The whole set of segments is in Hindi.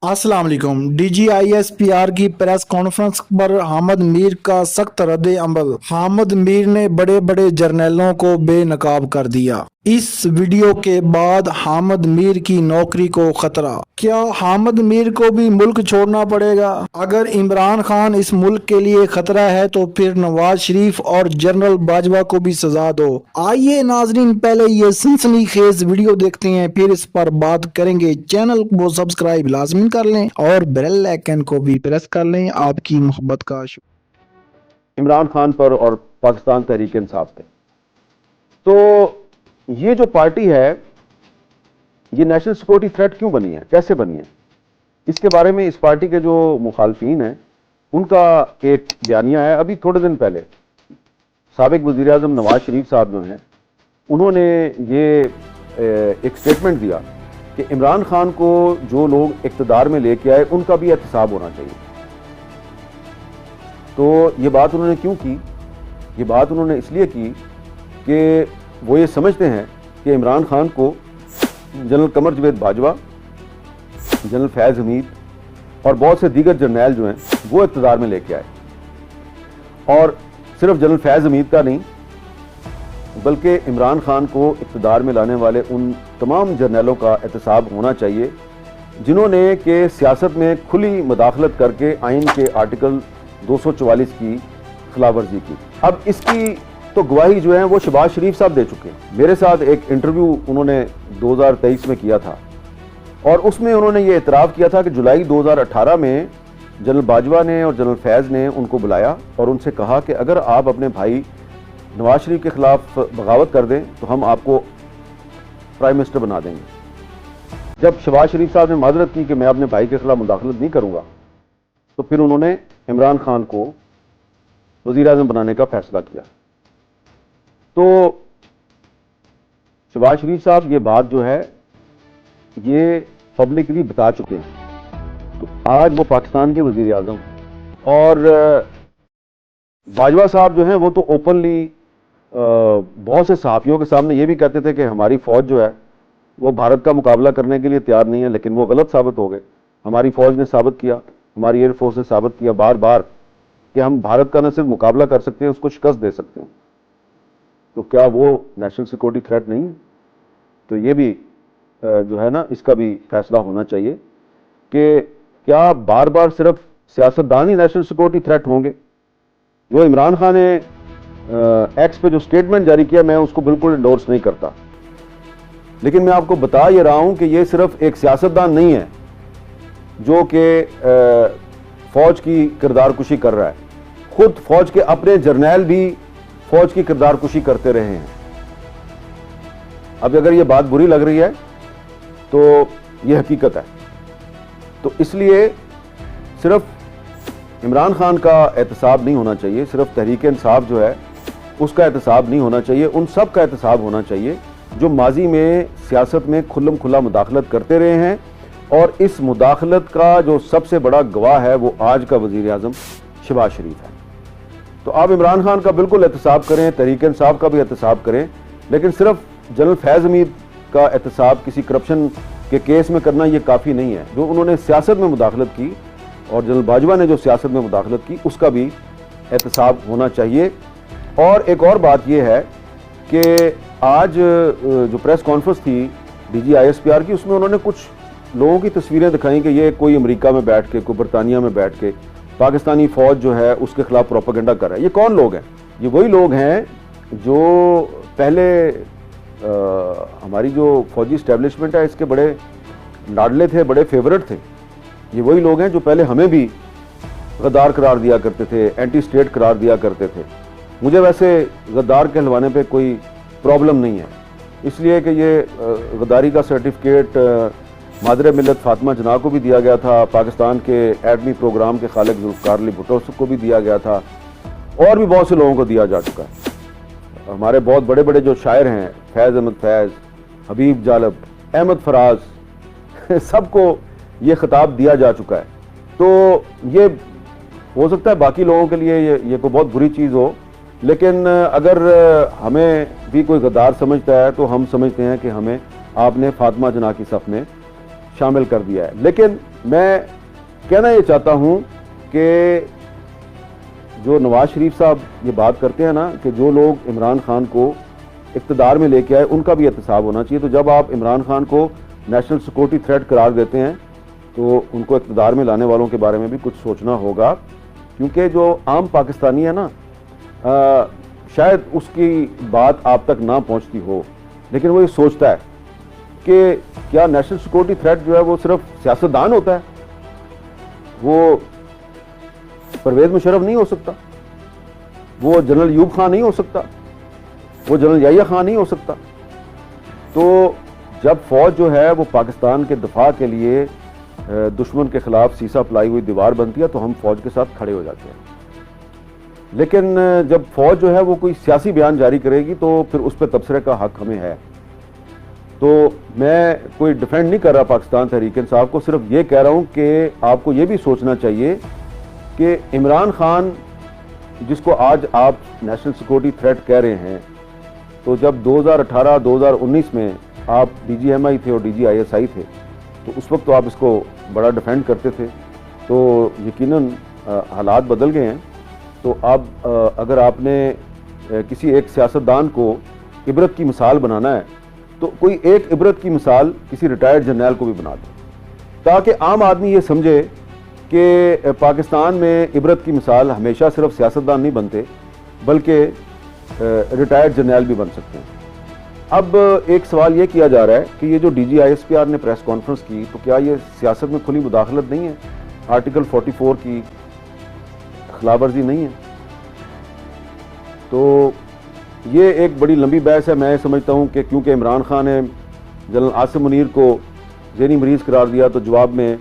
अस्सलाम वालेकुम। DGISPR की प्रेस कॉन्फ्रेंस पर हामिद मीर का सख्त रद्द अमल। हामिद मीर ने बड़े बड़े जर्नलों को बेनकाब कर दिया। इस वीडियो के बाद हामिद मीर की नौकरी को खतरा। क्या हामिद मीर को भी मुल्क छोड़ना पड़ेगा? अगर इमरान खान इस मुल्क के लिए खतरा है तो फिर नवाज शरीफ और जनरल बाजवा को भी सजा दो। आइए नाजरीन, पहले ये सनसनीखेज वीडियो देखते हैं, फिर इस पर बात करेंगे। चैनल को सब्सक्राइब लाजमी कर लें और बेल आइकन को भी प्रेस कर लें। आपकी मोहब्बत का शुक्रिया। इमरान खान पर और पाकिस्तान तहरीक इंसाफ पे। तो ये जो पार्टी है ये नेशनल सिक्योरिटी थ्रेट क्यों बनी है, कैसे बनी है, इसके बारे में इस पार्टी के जो मुखालफीन हैं उनका एक बयानिया है। अभी थोड़े दिन पहले साबिक वज़ीर आज़म नवाज शरीफ साहब जो हैं उन्होंने ये एक स्टेटमेंट दिया कि इमरान खान को जो लोग इक़्तिदार में लेके आए उनका भी एहतसाब होना चाहिए। तो ये बात उन्होंने क्यों की? ये बात उन्होंने इसलिए की कि वो ये समझते हैं कि इमरान खान को जनरल कमर जवेद बाजवा, जनरल फैज़ हमीद और बहुत से दीगर जर्नैल जो हैं वो इक़्तिदार में लेके आए। और सिर्फ जनरल फैज़ हमीद का नहीं बल्कि इमरान खान को इक़्तिदार में लाने वाले उन तमाम जर्नैलों का एहतसाब होना चाहिए जिन्होंने कि सियासत में खुली मुदाखलत करके आइन के आर्टिकल 244 की खिलाफ वर्जी की। अब इसकी तो गवाही जो है वो शहबाज शरीफ साहब दे चुके हैं। मेरे साथ एक इंटरव्यू उन्होंने 2023 में किया था और उसमें उन्होंने ये इतराफ़ किया था कि जुलाई 2018 में जनरल बाजवा ने और जनरल फैज़ ने उनको बुलाया और उनसे कहा कि अगर आप अपने भाई नवाज शरीफ के खिलाफ बगावत कर दें तो हम आपको प्राइम मिनिस्टर बना देंगे। जब शहबाज शरीफ साहब ने माजरत की कि मैं अपने भाई के खिलाफ मुदाखलत नहीं करूँगा तो फिर उन्होंने इमरान खान को वज़ीर आज़म बनाने का फैसला किया। तो शहबाज शरीफ साहब ये बात जो है ये पब्लिकली बता चुके हैं। तो आज वो पाकिस्तान के वज़ीर आज़म और बाजवा साहब जो हैं वो तो ओपनली बहुत से सहाफ़ियों के सामने ये भी कहते थे कि हमारी फ़ौज जो है वो भारत का मुकाबला करने के लिए तैयार नहीं है, लेकिन वो गलत साबित हो गए। हमारी फ़ौज ने साबित किया, हमारी एयरफोर्स ने साबित किया बार बार कि हम भारत का न सिर्फ मुकाबला कर सकते हैं, उसको शिकस्त दे सकते हैं। तो क्या वो नेशनल सिक्योरिटी थ्रेट नहीं है? तो ये भी जो है ना, इसका भी फैसला होना चाहिए कि क्या बार बार सिर्फ सियासतदान ही नेशनल सिक्योरिटी थ्रेट होंगे? जो इमरान खान ने एक्स पे जो स्टेटमेंट जारी किया मैं उसको बिल्कुल इंडोर्स नहीं करता, लेकिन मैं आपको बता ये रहा हूं कि ये सिर्फ एक सियासतदान नहीं है जो कि फौज की किरदार कुशी कर रहा है। खुद फौज के अपने जर्नैल भी फौज की किरदार कुशी करते रहे हैं। अब अगर ये बात बुरी लग रही है तो ये हकीकत है। तो इसलिए सिर्फ इमरान खान का एहतसाब नहीं होना चाहिए, सिर्फ तहरीक इंसाफ जो है उसका एहतसाब नहीं होना चाहिए, उन सब का एहतसाब होना चाहिए जो माजी में सियासत में खुल्लम खुला मुदाखलत करते रहे हैं। और इस मुदाखलत का जो सबसे बड़ा गवाह है वो आज का वज़ीर आज़म शहबाज शरीफ है। तो आप इमरान खान का बिल्कुल एहतसाब करें, तहरीक इंसाफ का भी एहतसाब करें, लेकिन सिर्फ जनरल फैज़ हमीद का एहतसाब किसी करप्शन के केस में करना ये काफ़ी नहीं है। जो उन्होंने सियासत में मुदाखलत की और जनरल बाजवा ने जो सियासत में मुदाखलत की उसका भी एहतसाब होना चाहिए। और एक और बात यह है कि आज जो प्रेस कॉन्फ्रेंस थी DGISPR की, उसमें उन्होंने कुछ लोगों की तस्वीरें दिखाई कि ये कोई अमेरिका में बैठ के, कोई बरतानिया में बैठ के पाकिस्तानी फ़ौज जो है उसके खिलाफ प्रोपेगेंडा कर रहा है। ये कौन लोग हैं? ये वही लोग हैं जो पहले हमारी जो फौजी इस्टेब्लिशमेंट है इसके बड़े लाडले थे, बड़े फेवरेट थे। ये वही लोग हैं जो पहले हमें भी गद्दार करार दिया करते थे, एंटी स्टेट करार दिया करते थे। मुझे वैसे गद्दार कहलवाने पे कोई प्रॉब्लम नहीं है, इसलिए कि ये गद्दारी का सर्टिफिकेट मादरे मिल्लत फातिमा जना को भी दिया गया था, पाकिस्तान के एटमी प्रोग्राम के खालिक जुल्फ़िकार अली भुट्टो को भी दिया गया था, और भी बहुत से लोगों को दिया जा चुका है। हमारे बहुत बड़े बड़े जो शायर हैं, फैज़ अहमद फैज़, हबीब जालब, अहमद फराज, सबको ये खिताब दिया जा चुका है। तो ये हो सकता है बाकी लोगों के लिए ये कोई बहुत बुरी चीज़ हो, लेकिन अगर हमें भी कोई गद्दार समझता है तो हम समझते हैं कि हमें आपने फातिमा जना की सफ़ में शामिल कर दिया है। लेकिन मैं कहना ये चाहता हूँ कि जो नवाज शरीफ साहब ये बात करते हैं ना कि जो लोग इमरान खान को इक़्तिदार में लेके आए उनका भी एहतसाब होना चाहिए। तो जब आप इमरान खान को नेशनल सिक्योरिटी थ्रेट करार देते हैं तो उनको इक़्तिदार में लाने वालों के बारे में भी कुछ सोचना होगा, क्योंकि जो आम पाकिस्तानी है ना शायद उसकी बात आप तक ना पहुंचती हो, लेकिन वो ये सोचता है कि क्या नेशनल सिक्योरिटी थ्रेट जो है वो सिर्फ सियासतदान होता है, वो परवेज मुशर्रफ नहीं हो सकता, वो जनरल यूब खान नहीं हो सकता, वो जनरल याहिया खान नहीं हो सकता। तो जब फौज जो है वो पाकिस्तान के दफा के लिए दुश्मन के खिलाफ सीसा फैलाई हुई दीवार बनती है तो हम फौज के साथ खड़े हो जाते हैं। लेकिन जब फौज जो है वो कोई सियासी बयान जारी करेगी तो फिर उस पर तबसरे का हक हमें है। तो मैं कोई डिफेंड नहीं कर रहा पाकिस्तान तहरीक इंसाफ को, सिर्फ ये कह रहा हूँ कि आपको ये भी सोचना चाहिए कि इमरान खान जिसको आज आप नेशनल सिक्योरिटी थ्रेट कह रहे हैं, तो जब 2018-2019 में आप DGMI थे और DGISI थे तो उस वक्त तो आप इसको बड़ा डिफेंड करते थे। तो यकीनन हालात बदल गए हैं। तो अब अगर आपने किसी एक सियासतदान को इबरत की मिसाल बनाना है तो कोई एक इबरत की मिसाल किसी रिटायर्ड जर्नल को भी बना दे, ताकि आम आदमी ये समझे कि पाकिस्तान में इबरत की मिसाल हमेशा सिर्फ सियासतदान नहीं बनते बल्कि रिटायर्ड जर्नल भी बन सकते हैं। अब एक सवाल ये किया जा रहा है कि ये जो DGISPR ने प्रेस कॉन्फ्रेंस की तो क्या ये सियासत में खुली मुदाखलत नहीं है, आर्टिकल 44 की खिलाफवर्जी नहीं है? तो ये एक बड़ी लंबी बहस है। मैं समझता हूँ कि क्योंकि इमरान खान ने जनरल आसिम मुनीर को ज़हनी मरीज़ करार दिया तो जवाब में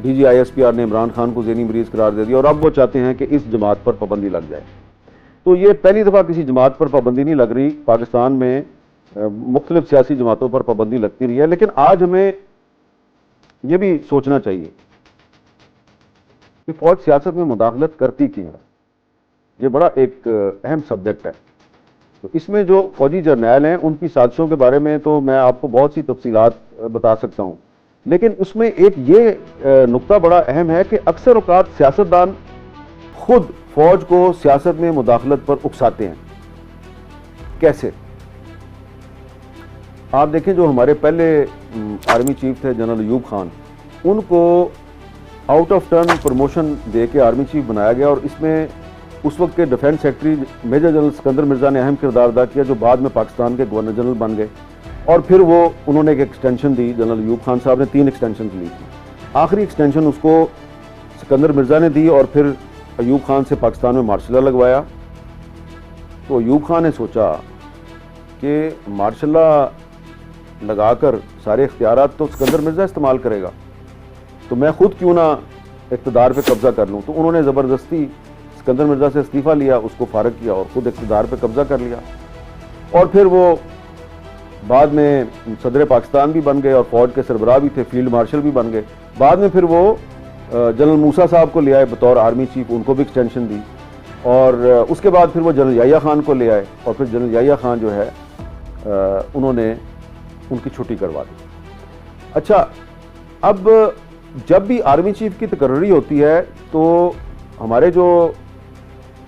DGISPR ने इमरान खान को ज़हनी मरीज़ करार दे दिया और अब वो चाहते हैं कि इस जमात पर पाबंदी लग जाए। तो ये पहली दफ़ा किसी जमात पर पाबंदी नहीं लग रही, पाकिस्तान में मुख्तलिफ सियासी जमातों पर पाबंदी लगती रही है। लेकिन आज हमें यह भी सोचना चाहिए कि फौज सियासत में मुदाखलत करती क्यों है। ये बड़ा एक अहम सब्जेक्ट है। तो इसमें जो फौजी जर्नैल हैं उनकी साजिशों के बारे में तो मैं आपको बहुत सी तफसीलात बता सकता हूँ, लेकिन उसमें एक ये नुक्ता बड़ा अहम है कि अक्सर औकात सियासतदान खुद फौज को सियासत में मुदाखलत पर उकसाते हैं। कैसे? आप देखें, जो हमारे पहले आर्मी चीफ थे जनरल यूब खान, उनको आउट ऑफ टर्न प्रमोशन दे के आर्मी चीफ बनाया गया और इसमें उस वक्त के defence secretary major general Sikandar Mirza ने अहम किरदार अदा किया, जो बाद में पाकिस्तान के गवर्नर जनरल बन गए। और फिर वो उन्होंने एक एक्सटेंशन दी, जनरल यूब खान साहब ने 3 एक्सटेंशन ली थी। आखिरी एक्सटेंशन उसको सिकंदर मिर्जा ने दी और फिर अयूब खान से पाकिस्तान में मार्शल लॉ लगवाया। तो अयूब खान ने सोचा कि मार्शल लॉ लगाकर सारे इख्तियारात तो सिकंदर मिर्जा इस्तेमाल करेगा, तो मैं खुद क्यों ना इक़्तिदार पे कब्जा कर लूँ। तो उन्होंने ज़बरदस्ती सिकंदर मिर्जा से इस्तीफ़ा लिया, उसको फारग किया और खुद इक़्तिदार पे कब्जा कर लिया। और फिर वो बाद में सदर पाकिस्तान भी बन गए और फौज के सरबराह भी थे, फील्ड मार्शल भी बन गए। बाद में फिर वो जनरल मूसा साहब को ले आए बतौर आर्मी चीफ, उनको भी एक्सटेंशन दी। और उसके बाद फिर वो जनरल याहिया खान को ले आए और फिर जनरल याहिया खान जो है उन्होंने उनकी छुट्टी करवा दी। अच्छा, अब जब भी आर्मी चीफ की तकर्री होती है तो हमारे जो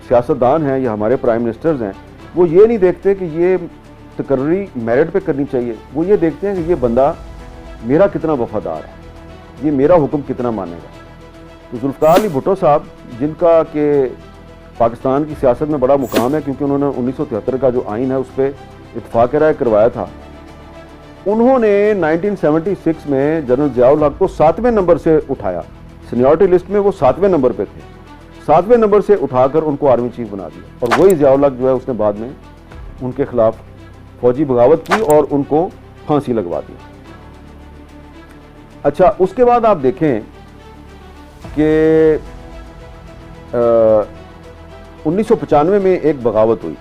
सियासतदान हैं या हमारे प्राइम मिनिस्टर्स हैं वो ये नहीं देखते कि ये तकर्री मेरिट पे करनी चाहिए, वो ये देखते हैं कि ये बंदा मेरा कितना वफादार है, ये मेरा हुक्म कितना मानेगा। तो जुल्फ़िकार अली भुट्टो साहब, जिनका कि पाकिस्तान की सियासत में बड़ा मुकाम है क्योंकि उन्होंने 1973 का जो आइन है उस पर इत्तफ़ाक़ राय करवाया था, उन्होंने 1976 में जनरल ज़ियाउल हक को 7वें नंबर से उठाया। सीनियरिटी लिस्ट में वो 7वें नंबर पे थे, 7वें नंबर से उठाकर उनको आर्मी चीफ बना दिया। और वही ज़ियाउल हक जो है उसने बाद में उनके खिलाफ फौजी बगावत की और उनको फांसी लगवा दी। अच्छा, उसके बाद आप देखें कि 1995 में एक बगावत हुई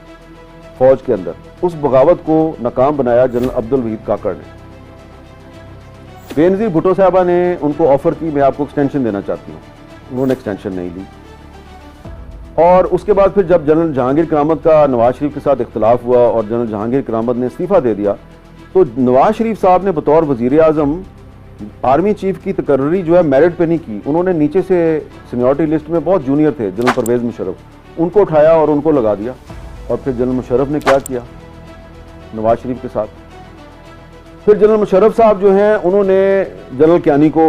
फौज के अंदर। उस बगावत को नाकाम बनाया जनरल अब्दुल वहीद काकड़ ने। बेनज़ीर भुट्टो साहबा ने उनको ऑफर की, मैं आपको एक्सटेंशन देना चाहती हूँ, उन्होंने एक्सटेंशन नहीं ली। और उसके बाद फिर जब जनरल जहांगीर करामत का नवाज शरीफ के साथ इख्तिलाफ हुआ और जनरल जहांगीर करामत ने इस्तीफ़ा दे दिया, तो नवाज शरीफ साहब ने बतौर वज़ीर आज़म आर्मी चीफ की तकर्री जो है मेरिट पे नहीं की, उन्होंने नीचे से सीनियरिटी लिस्ट में बहुत जूनियर थे जनरल परवेज़ मुशर्रफ, उनको उठाया और उनको लगा दिया। और फिर जनरल मुशर्रफ ने क्या किया नवाज शरीफ के साथ, फिर जनरल मुशर्रफ साहब जो हैं उन्होंने जनरल कियानी को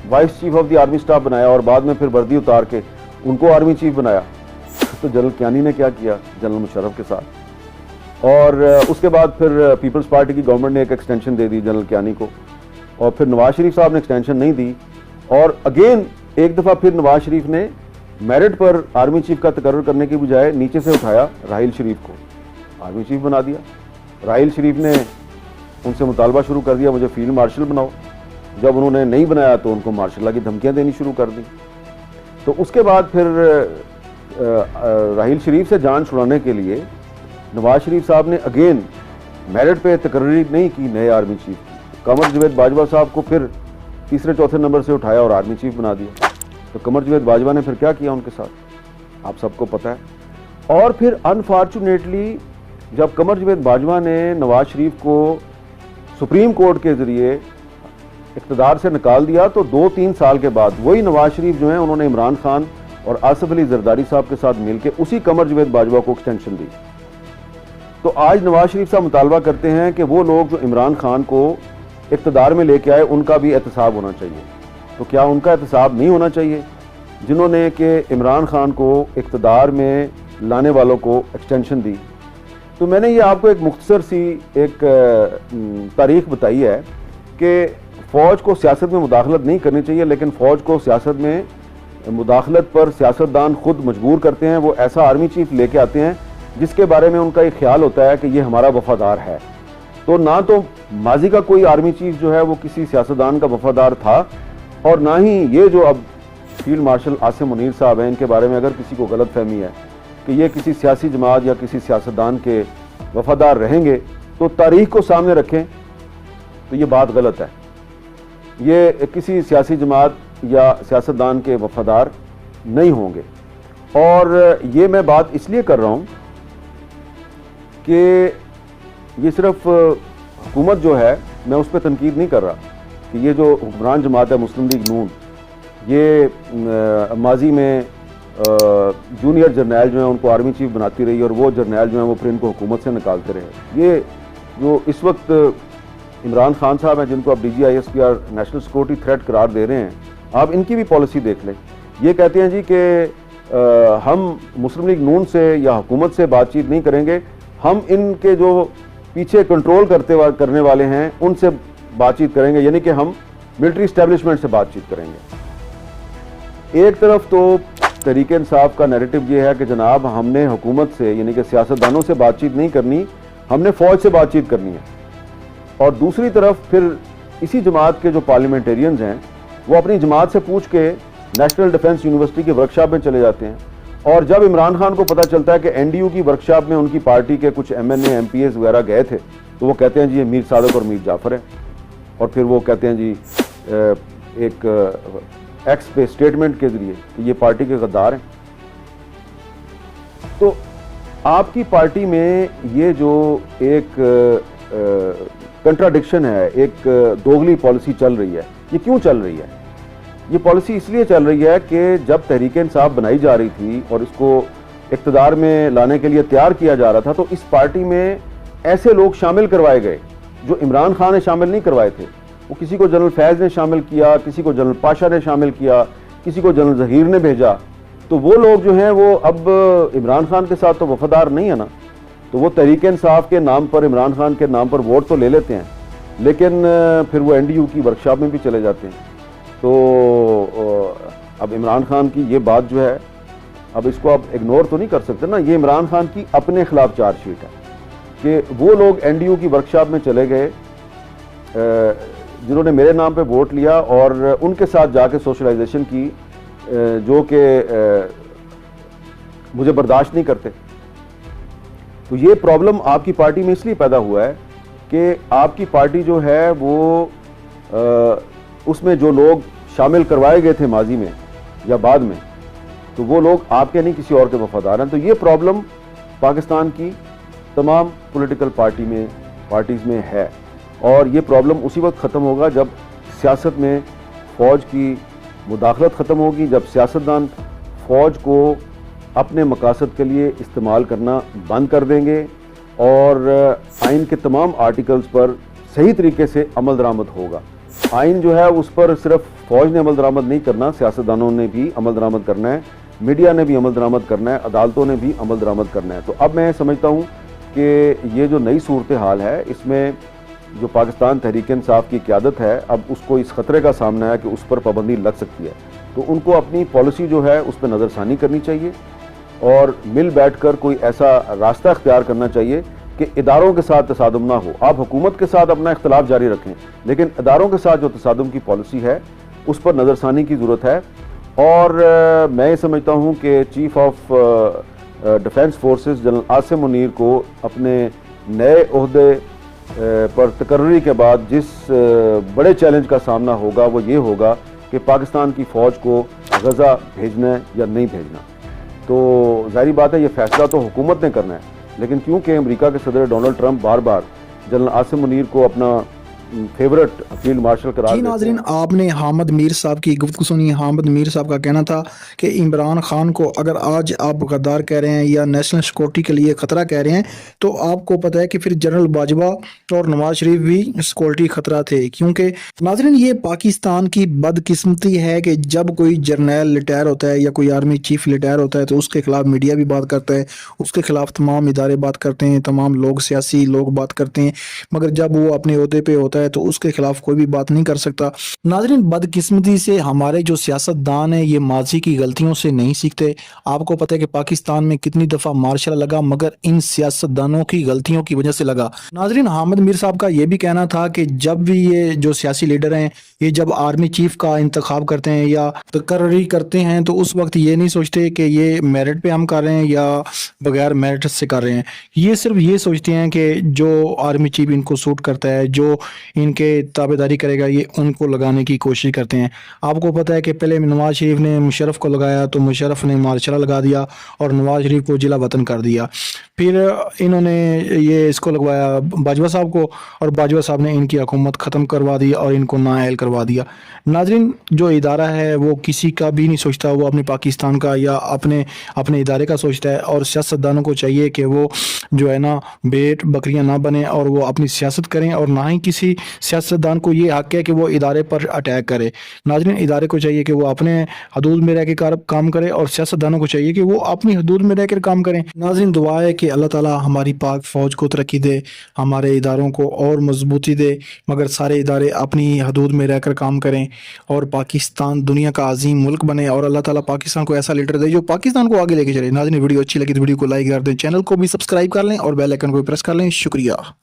vice chief of the army staff बनाया और बाद में फिर वर्दी उतार के उनको आर्मी चीफ बनाया। तो जनरल कियानी ने क्या किया जनरल मुशर्रफ के साथ, और उसके बाद फिर पीपल्स पार्टी की गवर्नमेंट ने एक एक्सटेंशन दे दी जनरल कियानी को, और फिर नवाज शरीफ साहब ने एक्सटेंशन नहीं दी, और अगेन एक दफ़ा फिर नवाज शरीफ ने मेरिट पर आर्मी चीफ का तकर्रर करने की बजाय नीचे से उठाया राहिल शरीफ को, आर्मी चीफ बना दिया। राहिल शरीफ ने उनसे मुतालबा शुरू कर दिया मुझे फील्ड मार्शल बनाओ, जब उन्होंने नहीं बनाया तो उनको मार्शल की धमकियां देनी शुरू कर दी। तो उसके बाद फिर राहिल शरीफ से जान छुड़ाने के लिए नवाज शरीफ साहब ने अगेन मेरिट पे तकर्री नहीं की नए आर्मी चीफ की, कमर जावेद बाजवा साहब को फिर तीसरे चौथे नंबर से उठाया और आर्मी चीफ बना दिया। तो कमर जावेद बाजवा ने फिर क्या किया उनके साथ आप सबको पता है। और फिर अनफॉर्चुनेटली जब कमर जावेद बाजवा ने नवाज शरीफ को सुप्रीम कोर्ट के ज़रिए इक़्तिदार से निकाल दिया, तो 2-3 साल के बाद वही नवाज शरीफ जो हैं उन्होंने इमरान खान और आसिफ अली जरदारी साहब के साथ मिलकर उसी कमर जावेद बाजवा को एक्सटेंशन दी। तो आज नवाज शरीफ साहब मुतालबा करते हैं कि वो लोग जो इमरान खान को इक़्तिदार में लेके आए उनका भी एहतसाब होना चाहिए। तो क्या उनका एहतसाब नहीं होना चाहिए जिन्होंने कि इमरान खान को इक़्तिदार में लाने वालों को एक्सटेंशन दी? तो मैंने ये आपको एक मुख्तसर सी एक तारीख बताई है कि फ़ौज को सियासत में मुदाखलत नहीं करनी चाहिए, लेकिन फ़ौज को सियासत में मुदाखलत पर सियासतदान खुद मजबूर करते हैं। वो ऐसा आर्मी चीफ लेके आते हैं जिसके बारे में उनका एक ख्याल होता है कि ये हमारा वफादार है। तो ना तो माजी का कोई आर्मी चीफ जो है वो किसी सियासतदान का वफादार था, और ना ही ये जो अब फील्ड मार्शल आसिम मुनीर साहब हैं, इनके बारे में अगर किसी को गलत फहमी है कि ये किसी सियासी जमात या किसी सियासतदान के वफादार रहेंगे, तो तारीख को सामने रखें तो ये बात गलत है। ये किसी सियासी जमात या सियासतदान के वफादार नहीं होंगे। और ये मैं बात इसलिए कर रहा हूँ कि ये सिर्फ हुकूमत जो है मैं उस पर तनकीद नहीं कर रहा कि ये जो हुक्मरान जमात है मुस्लिम लीग नून, ये माजी में जूनियर जर्नैल जो हैं उनको आर्मी चीफ बनाती रही और वो जर्नैल जो हैं वो फिर इनको हुकूमत से निकालते रहे। ये जो इस वक्त इमरान खान साहब हैं जिनको आप DGISPR नेशनल सिक्योरिटी थ्रेट करार दे रहे हैं, आप इनकी भी पॉलिसी देख लें। ये कहते हैं जी कि हम मुस्लिम लीग नून से या हुकूमत से बातचीत नहीं करेंगे, हम इनके जो पीछे कंट्रोल करने वाले हैं उनसे बातचीत करेंगे, यानी कि हम मिलिट्री इस्टेब्लिशमेंट से बातचीत करेंगे। एक तरफ तो तहरीक इंसाफ का नैरेटिव ये है कि जनाब हमने हुकूमत से यानी कि सियासतदानों से बातचीत नहीं करनी, हमने फ़ौज से बातचीत करनी है। और दूसरी तरफ फिर इसी जमात के जो पार्लियामेंटेरियंस हैं वो अपनी जमात से पूछ के नेशनल डिफेंस यूनिवर्सिटी के वर्कशॉप में चले जाते हैं, और जब इमरान खान को पता चलता है कि NDU की वर्कशॉप में उनकी पार्टी के कुछ MNA MPs वगैरह गए थे, तो वो कहते हैं जी ये मीर सादक और मीर जाफ़र है, और फिर वो कहते हैं जी एक एक्स पे स्टेटमेंट के जरिए कि ये पार्टी के गद्दार हैं। तो आपकी पार्टी में ये जो एक कंट्राडिक्शन है, एक दोगली पॉलिसी चल रही है, ये क्यों चल रही है? ये पॉलिसी इसलिए चल रही है कि जब तहरीक इंसाफ बनाई जा रही थी और इसको इक़्तिदार में लाने के लिए तैयार किया जा रहा था, तो इस पार्टी में ऐसे लोग शामिल करवाए गए जो इमरान खान ने शामिल नहीं करवाए थे। वो किसी को जनरल फैज़ ने शामिल किया, किसी को जनरल पाशा ने शामिल किया, किसी को जनरल ज़हीर ने भेजा। तो वो लोग जो हैं वो अब इमरान खान के साथ तो वफादार नहीं है ना, तो वो तहरीक इंसाफ के नाम पर, इमरान खान के नाम पर वोट तो ले लेते हैं, लेकिन फिर वो NDU की वर्कशॉप में भी चले जाते हैं। तो अब इमरान खान की ये बात जो है, अब इसको आप इग्नोर तो नहीं कर सकते ना, ये इमरान खान की अपने खिलाफ चार्जशीट है कि वो लोग NDU की वर्कशॉप में चले गए जिन्होंने मेरे नाम पे वोट लिया और उनके साथ जाके सोशलाइजेशन की, जो कि मुझे बर्दाश्त नहीं करते। तो ये प्रॉब्लम आपकी पार्टी में इसलिए पैदा हुआ है कि आपकी पार्टी जो है वो उसमें जो लोग शामिल करवाए गए थे माजी में या बाद में, तो वो लोग आपके नहीं किसी और के वफादार हैं। तो ये प्रॉब्लम पाकिस्तान की तमाम पॉलिटिकल पार्टीज़ में है, और ये प्रॉब्लम उसी वक्त ख़त्म होगा जब सियासत में फ़ौज की मुदाखलत ख़त्म होगी, जब सियासतदान फ़ौज को अपने मकासद के लिए इस्तेमाल करना बंद कर देंगे और आइन के तमाम आर्टिकल्स पर सही तरीके से अमल दरामद होगा। आइन जो है उस पर सिर्फ फ़ौज ने अमल दरामद नहीं करना, सियासतदानों ने भी अमल दरामद करना है, मीडिया ने भी अमल दरामद करना है, अदालतों ने भी अमल दरामद करना है। तो अब मैं समझता हूँ कि ये जो नई सूरत हाल है, इसमें जो पाकिस्तान तहरीक इंसाफ की क़यादत है, अब उसको इस ख़तरे का सामना है कि उस पर पाबंदी लग सकती है। तो उनको अपनी पॉलिसी जो है उस पर नज़रसानी करनी चाहिए और मिल बैठ कर कोई ऐसा रास्ता अख्तियार करना चाहिए कि इदारों के साथ तसादुम ना हो। आप हुकूमत के साथ अपना इख्तलाफ जारी रखें, लेकिन इदारों के साथ जो तसादुम की पॉलिसी है उस पर नज़रसानी की ज़रूरत है। और मैं ये समझता हूँ कि chief of defence forces general Asim Munir को अपने नए ओहदे पर तकर्री के बाद जिस बड़े चैलेंज का सामना होगा वो ये होगा कि पाकिस्तान की फ़ौज को गज़ा भेजना है या नहीं भेजना। तो जाहिर बात है ये फैसला तो हुकूमत ने करना है, लेकिन क्योंकि अमेरिका के सदर डोनाल्ड ट्रंप बार बार जनरल आसिम मुनीर को अपना फेवरेट फील्ड मार्शल करार जी देते नाजरीन, हैं। आपने हामिद मीर साहब की गुफ्तगू सुनी। हामिद मीर साहब का कहना था कि इमरान खान को अगर आज आप गद्दार कह रहे हैं या नेशनल सिक्योरिटी के लिए ख़तरा कह रहे हैं, तो आपको पता है कि फिर जनरल बाजवा और नवाज शरीफ भी सिक्योरिटी ख़तरा थे। क्योंकि नाजरीन, ये पाकिस्तान की बदकिस्मती है कि जब कोई जर्नल रिटायर होता है या कोई आर्मी चीफ रिटायर होता है तो उसके खिलाफ मीडिया भी बात करता है, उसके खिलाफ तमाम इदारे बात करते हैं, तमाम लोग, सियासी लोग बात करते हैं, मगर जब वो अपने ओहदे पे होता है तो उसके खिलाफ कोई भी बात नहीं कर सकता। नाजरीन, बदकिस्मती से हमारे जो सियासतदान हैं ये माजी की गलतियों से नहीं सीखते। आपको पता है कि पाकिस्तान में कितनी दफ़ा मार्शल लगा, मगर इन सियासतदानों की गलतियों की वजह से लगा। नाजरीन, हामिद मीर साहब का ये भी कहना था कि जब भी ये जो सियासी लीडर हैं ये जब आर्मी चीफ का इंतखाब करते हैं या तकर्री करते हैं तो उस वक्त ये नहीं सोचते कि ये मेरिट पे हम कर रहे हैं या बगैर मेरिट से कर रहे हैं। ये सिर्फ ये सोचते हैं कि जो आर्मी चीफ इनको सूट करता है, जो इनके ताबेदारी करेगा, ये उनको लगाने की कोशिश करते हैं। आपको पता है कि पहले नवाज शरीफ ने मुशर्रफ को लगाया तो मुशर्रफ ने मार्शल लगा दिया और नवाज शरीफ को जिला वतन कर दिया। फिर इन्होंने ये इसको लगवाया बाजवा साहब को और बाजवा साहब ने इनकी हुकूमत ख़त्म करवा दी और इनको नाअहल करवा दिया। नाजरीन, जो इदारा है वो किसी का भी नहीं सोचता, वो अपने पाकिस्तान का या अपने इदारे का सोचता है। और सियासतदानों को चाहिए कि वो जो है ना भेड़ बकरियां ना बने और वो अपनी सियासत करें, और ना ही किसी सियासतदान को ये हक है कि वो इदारे पर अटैक करे। नाजरीन, इदारे को चाहिए कि वो अपने हदूद में रह के काम करे और सियासतदानों को चाहिए कि वो अपनी हदूद में रह कर काम करें। नाजरीन, दुआ है कि अल्लाह ताला हमारी पाक फ़ौज को तरक्की दे, हमारे इदारों को और मजबूती दे, मगर सारे इदारे अपनी हदूद में रहकर काम करें और पाकिस्तान दुनिया का अजीम मुल्क बने और अल्लाह ताला पाकिस्तान को ऐसा लीडर दे जो पाकिस्तान को आगे लेके चले। नाजरीन, वीडियो अच्छी लगी तो वीडियो को लाइक कर दें, चैनल को भी सब्सक्राइब कर लें और बेल आइकन को भी प्रेस कर लें। शुक्रिया।